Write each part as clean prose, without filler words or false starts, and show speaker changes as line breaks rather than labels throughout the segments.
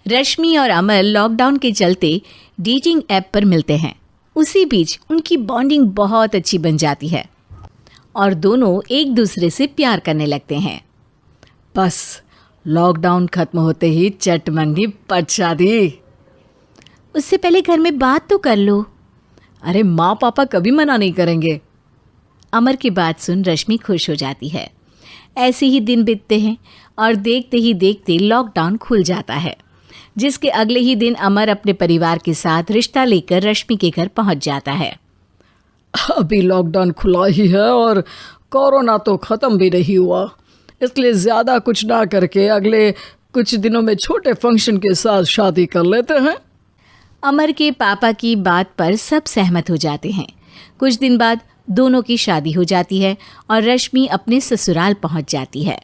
रश्मि और अमर लॉकडाउन के चलते डेटिंग ऐप पर मिलते हैं। उसी बीच उनकी बॉन्डिंग बहुत अच्छी बन जाती है और दोनों एक दूसरे से प्यार करने लगते हैं।
बस लॉकडाउन खत्म होते ही चट मंगनी पट शादी।
उससे पहले घर में बात तो कर लो।
अरे माँ पापा कभी मना नहीं करेंगे।
अमर की बात सुन रश्मि खुश हो जाती है। ऐसे ही दिन बीतते हैं और देखते ही देखते लॉकडाउन खुल जाता है, जिसके अगले ही दिन अमर अपने परिवार के साथ रिश्ता लेकर रश्मि के घर पहुंच जाता है।
अभी लॉकडाउन खुला ही है और कोरोना तो ख़त्म भी नहीं हुआ, इसलिए ज़्यादा कुछ ना करके अगले कुछ दिनों में छोटे फंक्शन के साथ शादी कर लेते हैं।
अमर के पापा की बात पर सब सहमत हो जाते हैं। कुछ दिन बाद दोनों की शादी हो जाती है और रश्मि अपने ससुराल पहुंच जाती है।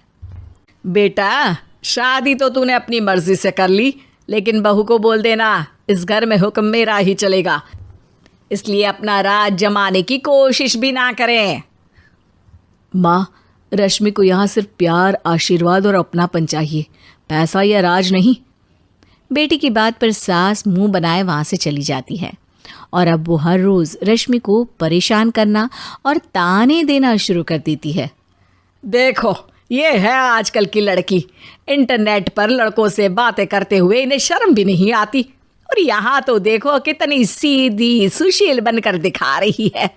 बेटा, शादी तो तूने अपनी मर्जी से कर ली, लेकिन बहू को बोल देना इस घर में हुक्म मेरा ही चलेगा, इसलिए अपना राज जमाने की कोशिश भी ना करें।
माँ, रश्मि को यहाँ सिर्फ प्यार, आशीर्वाद और अपनापन चाहिए, पैसा या राज नहीं। बेटी की बात पर सास मुंह बनाए वहाँ से चली जाती है और अब वो हर रोज़ रश्मि को परेशान करना और ताने देना शुरू कर देती है।
देखो, ये है आजकल की लड़की, इंटरनेट पर लड़कों से बातें करते हुए इन्हें शर्म भी नहीं आती, और यहाँ तो देखो कितनी सीधी सुशील बनकर दिखा रही है।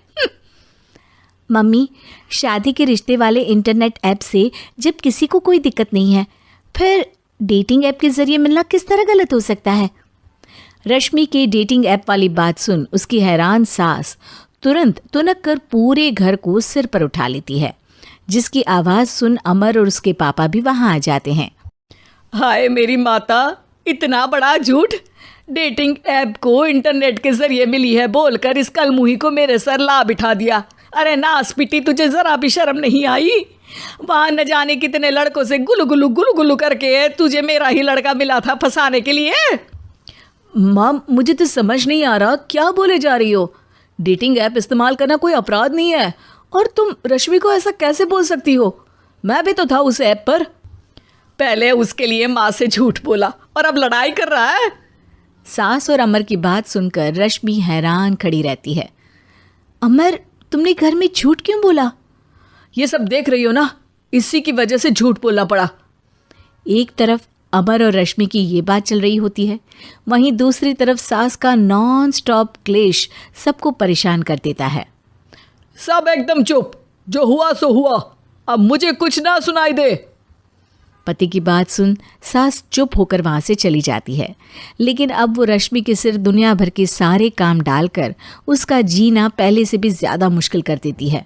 मम्मी, शादी के रिश्ते वाले इंटरनेट ऐप से जब किसी को कोई दिक्कत नहीं है, फिर डेटिंग ऐप के जरिए मिलना किस तरह गलत हो सकता है? रश्मि के डेटिंग ऐप वाली बात सुन उसकी हैरान सास तुरंत तुनक कर पूरे घर को सिर पर उठा लेती है, जिसकी आवाज़ सुन अमर और उसके पापा भी वहाँ आ जाते हैं।
हाय मेरी माता, इतना बड़ा झूठ! डेटिंग ऐप को इंटरनेट के जरिए मिली है बोलकर इस कलमुही को मेरे सर ला बिठा दिया। अरे नास पिटी, तुझे जरा भी शर्म नहीं आई? वहाँ न जाने कितने लड़कों से गुलू गुलू करके तुझे मेरा ही लड़का मिला था फंसाने के लिए।
माँ, मुझे तो समझ नहीं आ रहा क्या बोले जा रही हो। डेटिंग ऐप इस्तेमाल करना कोई अपराध नहीं है, और तुम रश्मि को ऐसा कैसे बोल सकती हो? मैं भी तो था उस ऐप पर।
पहले उसके लिए माँ से झूठ बोला और अब लड़ाई कर रहा है।
सास और अमर की बात सुनकर रश्मि हैरान खड़ी रहती है। अमर, तुमने घर में झूठ क्यों बोला?
ये सब देख रही हो ना, इसी की वजह से झूठ बोलना पड़ा।
एक तरफ अमर और रश्मि की ये बात चल रही होती है, वहीं दूसरी तरफ सास का नॉन स्टॉप क्लेश सबको परेशान कर देता है।
सब एकदम चुप, जो हुआ सो हुआ, अब मुझे कुछ ना सुनाई दे।
पति की बात सुन सास चुप होकर वहाँ से चली जाती है, लेकिन अब वो रश्मि के सिर दुनिया भर के सारे काम डालकर उसका जीना पहले से भी ज़्यादा मुश्किल कर देती है।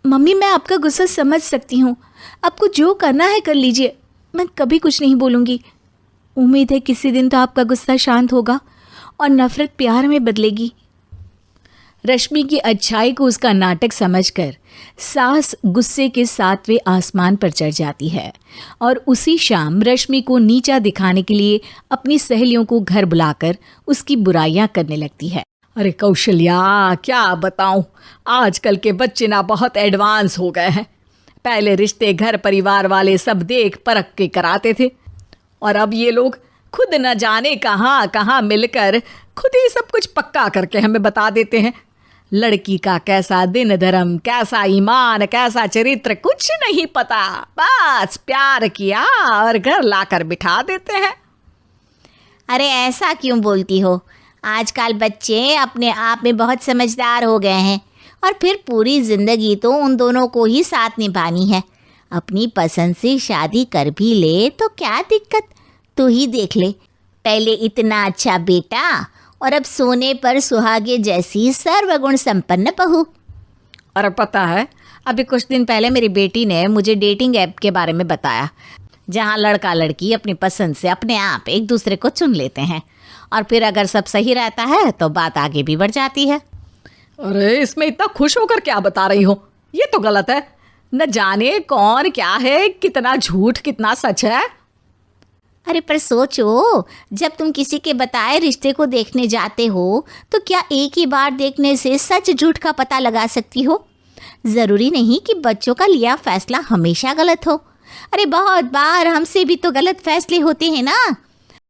मम्मी, मैं आपका गुस्सा समझ सकती हूँ, आपको जो करना है कर लीजिए, मैं कभी कुछ नहीं बोलूँगी। उम्मीद है किसी दिन तो आपका गुस्सा शांत होगा और नफ़रत प्यार में बदलेगी। रश्मि की अच्छाई को उसका नाटक समझकर सास गुस्से के 7वें आसमान पर चढ़ जाती है और उसी शाम रश्मि को नीचा दिखाने के लिए अपनी सहेलियों को घर बुलाकर उसकी बुराइयां करने लगती है।
अरे कौशल्या, क्या बताऊं, आजकल के बच्चे ना बहुत एडवांस हो गए हैं। पहले रिश्ते घर परिवार वाले सब देख परख के कराते थे, और अब ये लोग खुद न जाने कहाँ कहाँ मिलकर खुद ही सब कुछ पक्का करके हमें बता देते हैं। लड़की का कैसा दिन धर्म, कैसा ईमान, कैसा चरित्र कुछ नहीं पता, बस प्यार किया और घर लाकर बिठा देते हैं।
अरे ऐसा क्यों बोलती हो? आजकल बच्चे अपने आप में बहुत समझदार हो गए हैं, और फिर पूरी ज़िंदगी तो उन दोनों को ही साथ निभानी है। अपनी पसंद से शादी कर भी ले तो क्या दिक्कत? तू ही देख ले, पहले इतना अच्छा बेटा और अब सोने पर सुहागे जैसी सर्वगुण संपन्न बहू।
और पता है, अभी कुछ दिन पहले मेरी बेटी ने मुझे डेटिंग ऐप के बारे में बताया, जहाँ लड़का लड़की अपनी पसंद से अपने आप एक दूसरे को चुन लेते हैं, और फिर अगर सब सही रहता है तो बात आगे भी बढ़ जाती है।
अरे इसमें इतना खुश होकर क्या बता रही हो? ये तो गलत है। न जाने कौन क्या है, कितना झूठ कितना सच है।
अरे पर सोचो, जब तुम किसी के बताए रिश्ते को देखने जाते हो तो क्या एक ही बार देखने से सच झूठ का पता लगा सकती हो? ज़रूरी नहीं कि बच्चों का लिया फैसला हमेशा गलत हो। अरे बहुत बार हमसे भी तो गलत फैसले होते हैं ना।